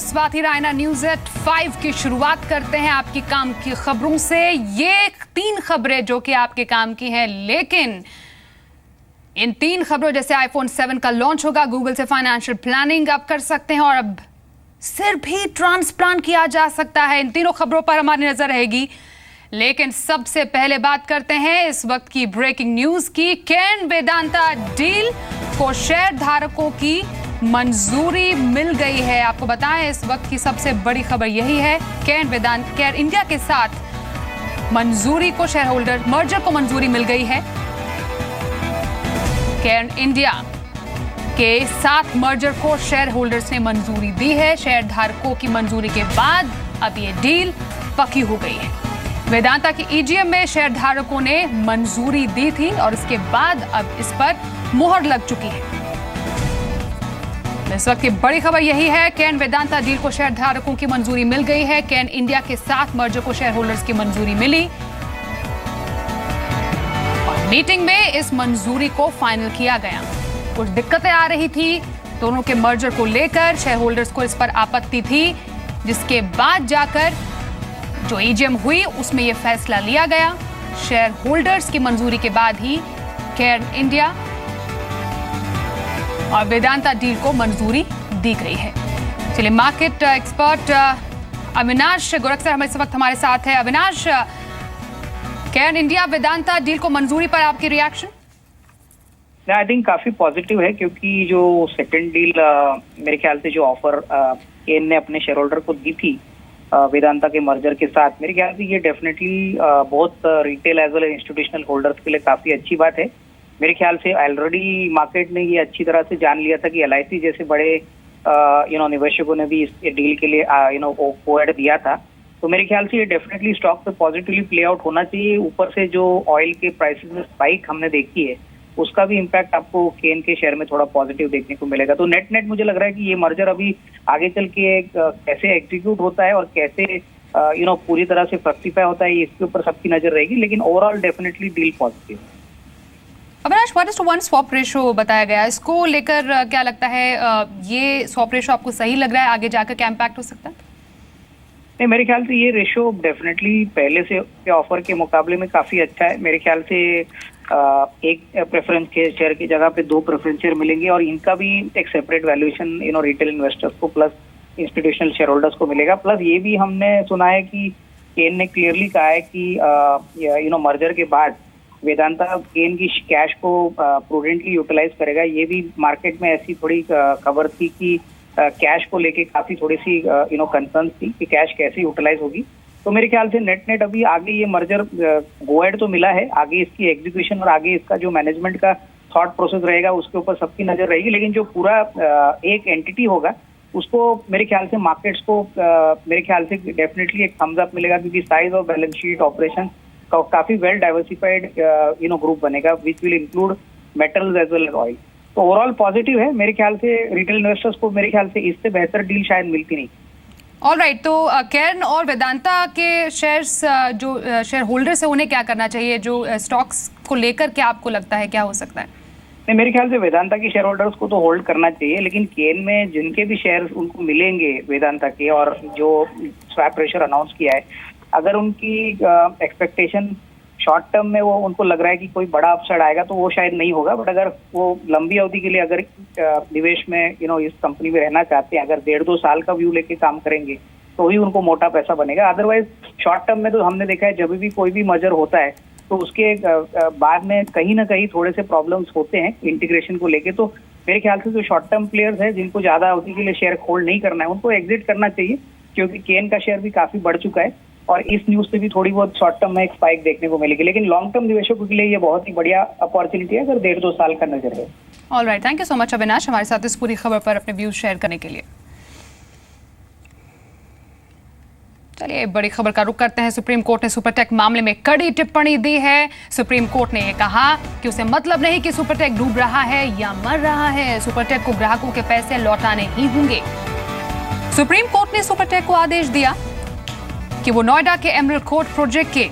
Swati Raina news at 5 की शुरुआत करते हैं आपकी काम की खबरों से। ये 3 खबरें जो कि आपके काम की हैं, लेकिन इन 3 खबरों जैसे आईफोन 7 का लॉन्च होगा, गूगल से फाइनेंशियल प्लानिंग आप कर सकते हैं और अब सिर भी ट्रांसप्लांट किया जा सकता है। इन तीनों खबरों पर हमारी नजर रहेगी, लेकिन सबसे पहले बात करते हैं इस वक्त की ब्रेकिंग न्यूज की। कैन वेदांता डील को शेयर धारकों की मंजूरी मिल गई है। आपको बताएं इस वक्त की सबसे बड़ी खबर यही है, केयर इंडिया के साथ मंजूरी को शेयर होल्डर मर्जर को मंजूरी मिल गई है। केयर इंडिया के साथ मर्जर को शेयर होल्डर्स ने मंजूरी दी है। शेयर धारकों की मंजूरी के बाद अब ये डील पक्की हो गई है। वेदांता की ईजीएम में शेयर धारकों ने मंजूरी दी थी और इसके बाद अब इस पर मुहर लग चुकी है। इस वक्त की बड़ी खबर यही है, कैन वेदांता डील को शेयर धारकों की मंजूरी मिल गई है। कैन इंडिया के साथ मर्जर को शेयर होल्डर्स की मंजूरी मिली और मीटिंग में इस मंजूरी को फाइनल किया गया। कुछ दिक्कतें आ रही थी दोनों के मर्जर को लेकर, शेयर होल्डर्स को इस पर आपत्ति थी, जिसके बाद जाकर जो ईजीएम हुई उसमें यह फैसला लिया गया। शेयर होल्डर्स की मंजूरी के बाद ही केयर इंडिया और वेदांता डील को मंजूरी दी गई है। चलिए, market expert Avinash Gorakh sir इस वक्त हमारे साथ है। Avinash, care India Vedanta deal को मंजूरी पर आपकी रिएक्शन? आई थिंक काफी पॉजिटिव है, क्योंकि जो सेकंड डील मेरे ख्याल से जो ऑफर केन ने अपने शेयर होल्डर को दी थी वेदांता के मर्जर के साथ, मेरे ख्याल से ये डेफिनेटली बहुत retail as well institutional holders के लिए काफी अच्छी बात है। मेरे ख्याल से ऑलरेडी मार्केट ने ये अच्छी तरह से जान लिया था कि एलआईसी जैसे बड़े निवेशकों ने भी इस डील के लिए कोएड दिया था। तो मेरे ख्याल से ये डेफिनेटली स्टॉक पे पॉजिटिवली प्ले आउट होना चाहिए। ऊपर से जो ऑयल के प्राइसेस में स्पाइक हमने देखी है, उसका भी इम्पैक्ट आपको केन के शेयर में थोड़ा पॉजिटिव देखने को मिलेगा। तो नेट मुझे लग रहा है कि ये मर्जर अभी आगे चल के कैसे एग्जीक्यूट होता है और कैसे पूरी तरह से फ्रक्टिफाई होता है, इसके ऊपर सबकी नजर रहेगी, लेकिन overall definitely deal positive. Avinash, 1:1 swap ratio बताया गया, इसको लेकर क्या लगता है, ये स्वैप रेशो आपको सही लग रहा है? आगे जाकर क्या इम्पैक्ट हो सकता है? नहीं, मेरे ख्याल से ये रेशो डेफिनेटली पहले से के ऑफर के मुकाबले में काफी अच्छा है। मेरे ख्याल से एक प्रेफरेंस के शेयर की जगह पे 2 प्रेफरेंस शेयर मिलेंगे और इनका भी एक सेपरेट वैल्यूएशन रिटेल इन्वेस्टर्स को प्लस इंस्टीट्यूशनल शेयर होल्डर्स को मिलेगा। प्लस ये भी हमने सुना है कि केन ने क्लियरली कहा है कि मर्जर के बाद वेदांता केन की कैश को प्रूडेंटली यूटिलाइज करेगा। ये भी मार्केट में ऐसी थोड़ी खबर थी कि कैश को लेके काफी थोड़ी सी कंसर्न थी कि कैश कैसे यूटिलाइज होगी। तो मेरे ख्याल से नेट अभी आगे ये मर्जर गोएड तो मिला है, आगे इसकी एग्जीक्यूशन और आगे इसका जो मैनेजमेंट का थॉट प्रोसेस रहेगा उसके ऊपर सबकी नजर रहेगी। लेकिन जो पूरा एक एंटिटी होगा उसको मेरे ख्याल से मार्केट्स को मेरे ख्याल से डेफिनेटली एक थम्स अप मिलेगा, क्योंकि size of balance sheet operation काफी वेल डाइवर्सिफाइड ग्रुप बनेगा, which will include metals as well as oil. तो ओवरऑल पॉजिटिव है। मेरे ख्याल से रिटेल इन्वेस्टर्स को मेरे ख्याल से इससे बेहतर डील शायद मिलती नहीं। ऑलराइट, तो केर्न और वेदांता के शेयर्स जो शेयर होल्डर्स है उन्हें क्या करना चाहिए? जो स्टॉक्स को लेकर क्या आपको लगता है क्या हो सकता है? नहीं, मेरे ख्याल से वेदांता के शेयर होल्डर्स को तो होल्ड करना चाहिए, लेकिन केन में जिनके भी शेयर उनको मिलेंगे वेदांता के और जो स्वैप रेशो अनाउंस किया है, अगर उनकी एक्सपेक्टेशन शॉर्ट टर्म में वो उनको लग रहा है कि कोई बड़ा अपसाइड आएगा तो वो शायद नहीं होगा। बट अगर वो लंबी अवधि के लिए अगर निवेश में इस कंपनी में रहना चाहते हैं, अगर 1.5-2 साल का व्यू लेके काम करेंगे तो ही उनको मोटा पैसा बनेगा। अदरवाइज शॉर्ट टर्म में तो हमने देखा है जब भी कोई भी मर्जर होता है तो उसके बाद में कहीं ना कहीं थोड़े से प्रॉब्लम्स होते हैं इंटीग्रेशन को लेके। तो मेरे ख्याल से जो शॉर्ट टर्म प्लेयर्स हैं जिनको ज्यादा अवधि के लिए शेयर होल्ड नहीं करना है, उनको एग्जिट करना चाहिए, क्योंकि केन का शेयर भी काफी बढ़ चुका है और इस न्यूज से भी थोड़ी बहुत शॉर्ट टर्म में एक स्पाइक देखने को मिलेगी। लेकिन लॉन्ग टर्म निवेशकों के लिए ये बहुत ही बढ़िया अपॉर्चुनिटी है अगर 1.5-2 साल का नजर है। Alright, thank you so much Avinash हमारे साथ इस पूरी खबर पर अपने व्यूज शेयर करने के लिए। चलिए, बड़ी खबर का रुख करते हैं। सुप्रीम कोर्ट ने सुपरटेक मामले में कड़ी टिप्पणी दी है। सुप्रीम कोर्ट ने यह कहा कि उसे मतलब नहीं कि सुपरटेक डूब रहा है या मर रहा है, सुपरटेक को ग्राहकों के पैसे लौटाने ही होंगे। सुप्रीम कोर्ट ने सुपरटेक को आदेश दिया कि वो नोएडा के एमरल्ड कोर्ट प्रोजेक्ट के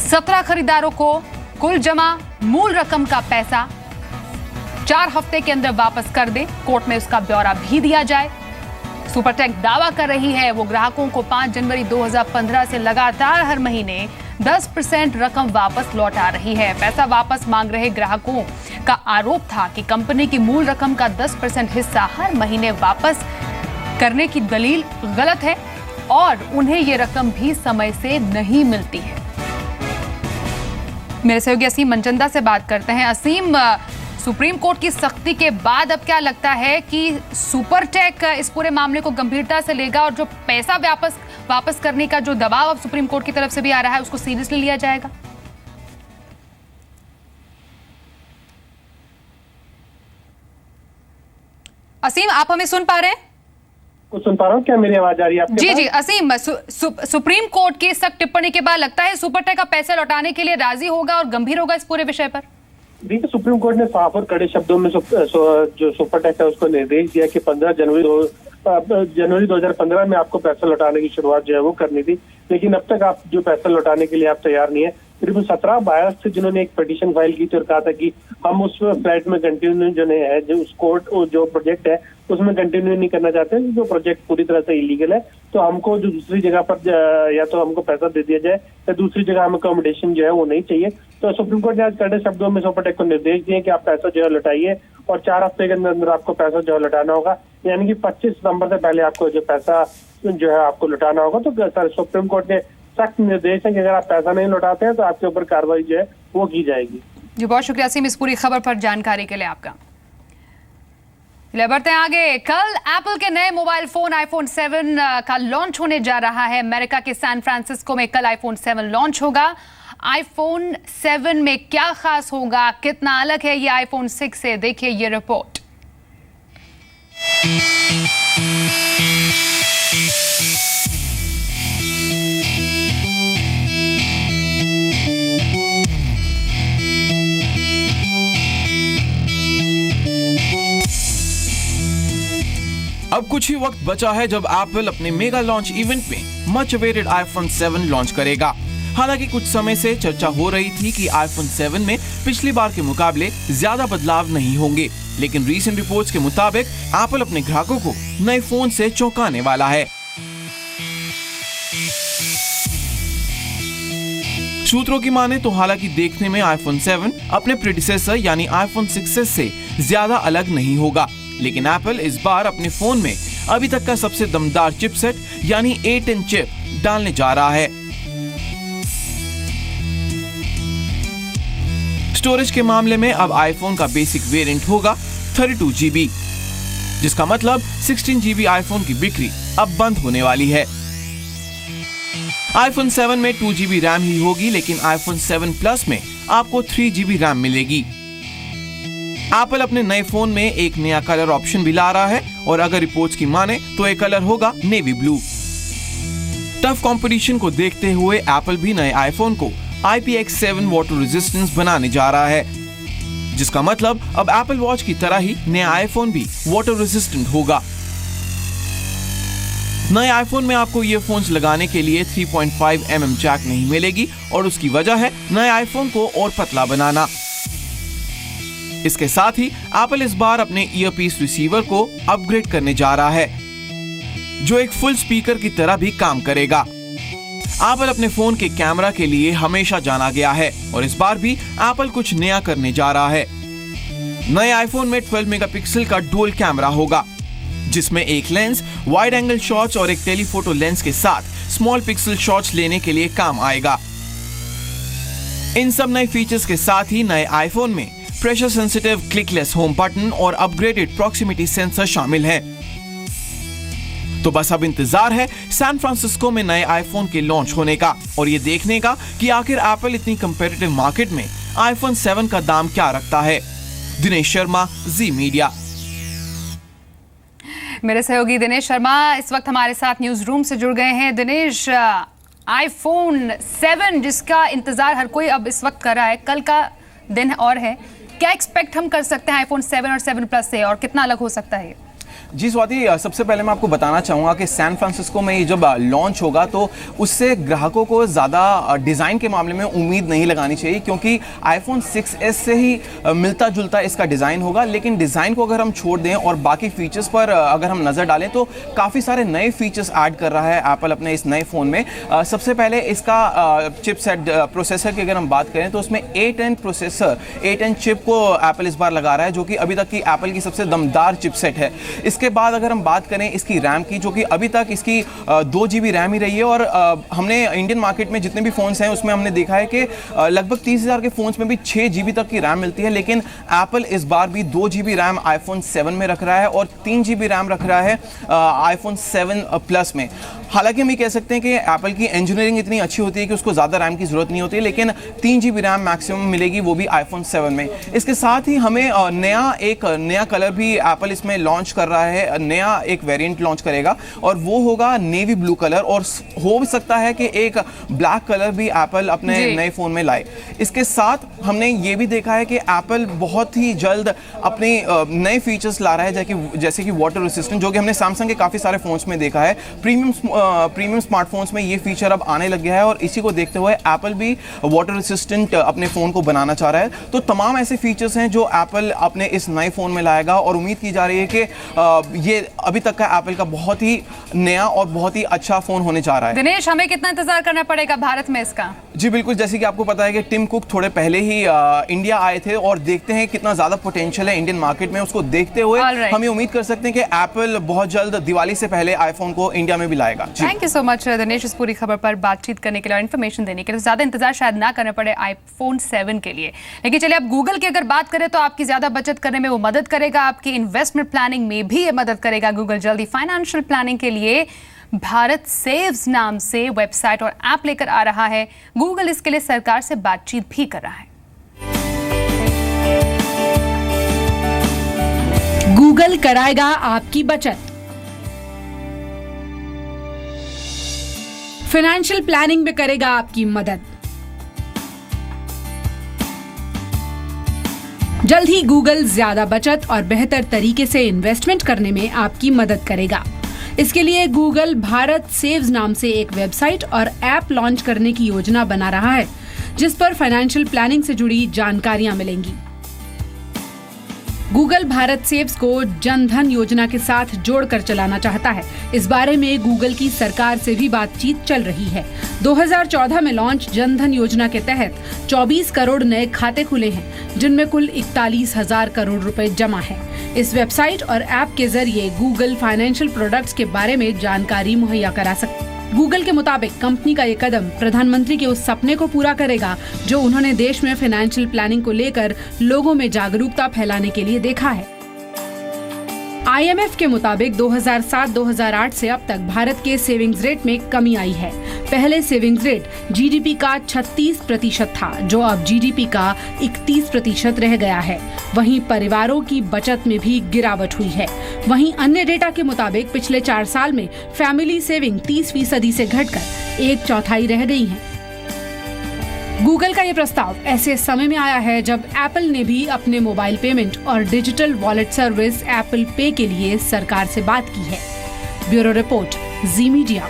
17 खरीदारों को कुल जमा मूल रकम का पैसा 4 हफ्ते के अंदर वापस कर दे। कोर्ट में उसका ब्यौरा भी दिया जाए। सुपरटेक दावा कर रही है वो ग्राहकों को 5 जनवरी 2015 से लगातार हर महीने 10% रकम वापस लौटा रही है। पैसा वापस मांग रहे ग्राहकों का आरोप था कि कंपनी की मूल रकम का 10% हिस्सा हर महीने वापस करने की दलील गलत है और उन्हें ये रकम भी समय से नहीं मिलती है। मेरे सहयोगी असीम मनचंदा से बात करते हैं। असीम, सुप्रीम कोर्ट की सख्ती के बाद अब क्या लगता है कि सुपरटेक इस पूरे मामले को गंभीरता से लेगा और जो पैसा वापस करने का जो दबाव अब सुप्रीम कोर्ट की तरफ से भी आ रहा है उसको सीरियसली लिया जाएगा? असीम, आप हमें सुन पा रहे हैं? कुछ सुन पा रहा हूँ, क्या मेरी आवाज आ रही है आपके जी पास? जी असीम, सुप्रीम कोर्ट की सख्त टिप्पणी के बाद लगता है सुपरटेक का पैसा लौटाने के लिए राजी होगा और गंभीर होगा इस पूरे विषय पर? देखिए, सुप्रीम कोर्ट ने साफ और कड़े शब्दों में जो सुपरटेक है उसको निर्देश दिया कि 15 जनवरी 2015 में आपको पैसा लौटाने की शुरुआत जो है वो करनी थी, लेकिन अब तक आप जो पैसा लौटाने के लिए आप तैयार नहीं है। करीब 17 बायर्स थे जिन्होंने एक पिटीशन फाइल की थी और कहा था कि हम उस फ्लैट में कंटिन्यू जो है, जो उस कोर्ट जो प्रोजेक्ट है उसमें कंटिन्यू नहीं करना चाहते हैं, जो प्रोजेक्ट पूरी तरह से इलीगल है। तो हमको जो दूसरी जगह पर या तो हमको पैसा दे दिया जाए या दूसरी जगह हमें अकोमोडेशन जो है वो नहीं चाहिए। तो सुप्रीम कोर्ट ने आज कड़े शब्दों में सुपरटेक को निर्देश दिए कि आप पैसा जो है लौटाइए और 4 हफ्ते के अंदर आपको पैसा जो है लौटाना होगा, यानी कि 25 सितंबर से पहले आपको जो पैसा जो है आपको लौटाना होगा। तो सुप्रीम कोर्ट ने सख्त निर्देश है कि अगर आप पैसा नहीं लौटाते हैं तो आपके ऊपर कार्रवाई जो है वो की जाएगी। जी, बहुत शुक्रिया असीम इस पूरी खबर पर जानकारी के लिए आपका। बढ़ते हैं आगे। कल एप्पल के नए मोबाइल फोन आईफोन 7 का लॉन्च होने जा रहा है। अमेरिका के सैन फ्रांसिस्को में कल आईफोन 7 लॉन्च होगा। आईफोन 7 में क्या खास होगा, कितना अलग है ये आईफोन 6 से, देखिए ये रिपोर्ट। अब कुछ ही वक्त बचा है जब एप्पल अपने मेगा लॉन्च इवेंट में मच अवेटेड आईफोन 7 लॉन्च करेगा। हालांकि कुछ समय से चर्चा हो रही थी कि आईफोन 7 में पिछली बार के मुकाबले ज्यादा बदलाव नहीं होंगे, लेकिन रीसेंट रिपोर्ट्स के मुताबिक एप्पल अपने ग्राहकों को नए फोन से चौंकाने वाला है। सूत्रों की माने तो हालांकि देखने में आईफोन 7 अपने प्रेडिसेसर यानी आईफोन 6 से ज्यादा अलग नहीं होगा, लेकिन एप्पल इस बार अपने फोन में अभी तक का सबसे दमदार चिपसेट यानी A10 चिप डालने जा रहा है। स्टोरेज के मामले में अब आईफोन का बेसिक वेरिएंट होगा 32 GB, जिसका मतलब 16 GB आईफोन की बिक्री अब बंद होने वाली है। आईफोन 7 में 2 GB रैम ही होगी, लेकिन आईफोन 7 प्लस में आपको 3 GB रैम मिलेगी। एप्पल अपने नए फोन में एक नया कलर ऑप्शन भी ला रहा है और अगर रिपोर्ट्स की माने तो ये कलर होगा नेवी ब्लू। टफ कंपटीशन को देखते हुए एप्पल भी नए आईफोन को IPX7 वाटर रेजिस्टेंस बनाने जा रहा है, जिसका मतलब अब एप्पल वॉच की तरह ही नया आईफोन भी वाटर रेजिस्टेंट होगा। नए आईफोन में आपको ईयरफोन्स लगाने के लिए 3.5 mm जैक नहीं मिलेगी और उसकी वजह है नए आईफोन को और पतला बनाना। इसके साथ ही एप्पल इस बार अपने ईयरपीस रिसीवर को अपग्रेड करने जा रहा है, जो एक फुल स्पीकर की तरह भी काम करेगा। एप्पल अपने फोन के कैमरा के लिए हमेशा जाना गया है और इस बार भी एप्पल कुछ नया करने जा रहा है। नए आईफोन में 12 मेगापिक्सल का डुअल कैमरा होगा, जिसमें एक लेंस वाइड एंगल शॉट्स और एक टेलीफोटो लेंस के साथ स्मॉल पिक्सल शॉट्स लेने के लिए काम आएगा। इन सब नए फीचर्स के साथ ही नए आईफोन में प्रेशर सेंसिटिव क्लिकलेस होम बटन और अपग्रेडेड प्रॉक्सिमिटी सेंसर शामिल है। तो बस अब इंतजार है सैन फ्रांसिस्को में नए आईफोन के लॉन्च होने का और ये देखने का कि आखिर एप्पल इतनी कंपेटिटिव मार्केट में आईफोन 7 का दाम क्या रखता है। दिनेश शर्मा, जी मीडिया। मेरे सहयोगी दिनेश शर्मा इस वक्त हमारे साथ न्यूज रूम से जुड़ गए हैं। दिनेश, आईफोन 7 जिसका इंतजार हर कोई अब इस वक्त कर रहा है, कल का दिन और है, क्या एक्सपेक्ट हम कर सकते हैं आईफोन 7 और 7 प्लस से और कितना अलग हो सकता है? जी स्वाति, सबसे पहले मैं आपको बताना चाहूँगा कि सैन फ्रांसिस्को में ये जब लॉन्च होगा तो उससे ग्राहकों को ज़्यादा डिज़ाइन के मामले में उम्मीद नहीं लगानी चाहिए, क्योंकि आईफोन 6s से ही मिलता जुलता इसका डिज़ाइन होगा। लेकिन डिज़ाइन को अगर हम छोड़ दें और बाकी फीचर्स पर अगर हम नज़र डालें तो काफ़ी सारे नए फीचर्स ऐड कर रहा है एप्पल अपने इस नए फ़ोन में। सबसे पहले इसका चिपसेट प्रोसेसर की अगर हम बात करें तो उसमें A10 प्रोसेसर, A10 चिप को एप्पल इस बार लगा रहा है, जो कि अभी तक की एप्पल की सबसे दमदार चिपसेट है। इसके बाद अगर हम बात करें इसकी रैम की, जो कि अभी तक इसकी 2 GB रैम ही रही है, और हमने इंडियन मार्केट में जितने भी फ़ोन्स हैं उसमें हमने देखा है कि लगभग 30,000 के फ़ोन्स में भी 6 GB तक की रैम मिलती है। लेकिन एप्पल इस बार भी 2 GB रैम आईफोन 7 में रख रहा है और 3 GB रैम रख रहा है आईफोन 7 प्लस में। हालांकि हम ये कह सकते हैं कि एप्पल की इंजीनियरिंग इतनी अच्छी होती है कि उसको ज़्यादा रैम की ज़रूरत नहीं होती है, लेकिन 3 GB रैम मैक्सिमम मिलेगी, वो भी आईफोन 7 में। इसके साथ ही हमें एक नया कलर भी एप्पल इसमें लॉन्च कर रहा है, नया एक वेरिएंट लॉन्च करेगा और वो होगा नेवी ब्लू कलर, और हो भी सकता है कि एक ब्लैक कलर भी एप्पल अपने नए फ़ोन में लाए। इसके साथ हमने ये भी देखा है कि एप्पल बहुत ही जल्द अपने नए फीचर्स ला रहा है, जैसे कि वाटर रेसिस्टेंट, जो कि हमने सैमसंग के काफ़ी सारे फ़ोन्स में देखा है। प्रीमियम स्मार्टफोन्स में ये फीचर अब आने लग गया है और इसी को देखते हुए एप्पल भी वाटर रेसिस्टेंट अपने फ़ोन को बनाना चाह रहा है। तो तमाम ऐसे फीचर्स हैं जो एप्पल अपने इस नए फ़ोन में लाएगा और उम्मीद की जा रही है कि ये अभी तक का एप्पल का बहुत ही नया और बहुत ही अच्छा फ़ोन होने जा रहा है। दिनेश, हमें कितना इंतजार करना पड़ेगा भारत में इसका? जी बिल्कुल, जैसे कि आपको पता है कि टिम कुक थोड़े पहले ही इंडिया आए थे और देखते हैं कितना ज़्यादा पोटेंशियल है इंडियन मार्केट में। उसको देखते हुए हम ये उम्मीद कर सकते हैं कि एप्पल बहुत जल्द दिवाली से पहले आईफोन को इंडिया में भी लाएगा। Thank you so much Dinesh, इस पूरी खबर पर बातचीत करने के लिए और इन्फॉर्मेशन देने के लिए। ज़्यादा इंतजार शायद ना करना पड़े आईफोन 7 के लिए। लेकिन चलिए, अब गूगल की अगर बात करें तो आपकी ज़्यादा बचत करने में वो मदद करेगा, आपकी इन्वेस्टमेंट प्लानिंग में भी ये मदद करेगा। गूगल जल्दी फाइनेंशियल प्लानिंग के लिए भारत सेव्स नाम से वेबसाइट और ऐप लेकर आ रहा है। गूगल इसके लिए सरकार से बातचीत भी कर रहा है। गूगल कराएगा आपकी बचत। फाइनेंशियल प्लानिंग में करेगा आपकी मदद। जल्द ही गूगल ज्यादा बचत और बेहतर तरीके से इन्वेस्टमेंट करने में आपकी मदद करेगा। इसके लिए गूगल भारत सेव्स नाम से एक वेबसाइट और ऐप लॉन्च करने की योजना बना रहा है, जिस पर फाइनेंशियल प्लानिंग से जुड़ी जानकारियां मिलेंगी। गूगल भारत सेव्स को जन धन योजना के साथ जोड़कर चलाना चाहता है। इस बारे में गूगल की सरकार से भी बातचीत चल रही है। 2014 में लॉन्च जन धन योजना के तहत 24 करोड़ नए खाते खुले हैं, जिनमें कुल 41,000 करोड़ रुपए जमा है। इस वेबसाइट और ऐप के जरिए गूगल फाइनेंशियल प्रोडक्ट्स के बारे में जानकारी मुहैया करा सकता है। गूगल के मुताबिक कंपनी का ये कदम प्रधानमंत्री के उस सपने को पूरा करेगा जो उन्होंने देश में फाइनेंशियल प्लानिंग को लेकर लोगों में जागरूकता फैलाने के लिए देखा है। IMF के मुताबिक 2007-2008 से अब तक भारत के सेविंग्स रेट में कमी आई है। पहले सेविंग्स रेट GDP का 36% था, जो अब GDP का 31% रह गया है। वहीं परिवारों की बचत में भी गिरावट हुई है। वहीं अन्य डेटा के मुताबिक पिछले 4 साल में फैमिली सेविंग 30% से घटकर 1/4 रह गई है। गूगल का ये प्रस्ताव ऐसे समय में आया है जब एप्पल ने भी अपने मोबाइल पेमेंट और डिजिटल वॉलेट सर्विस एप्पल पे के लिए सरकार से बात की है। ब्यूरो रिपोर्ट, जी मीडिया।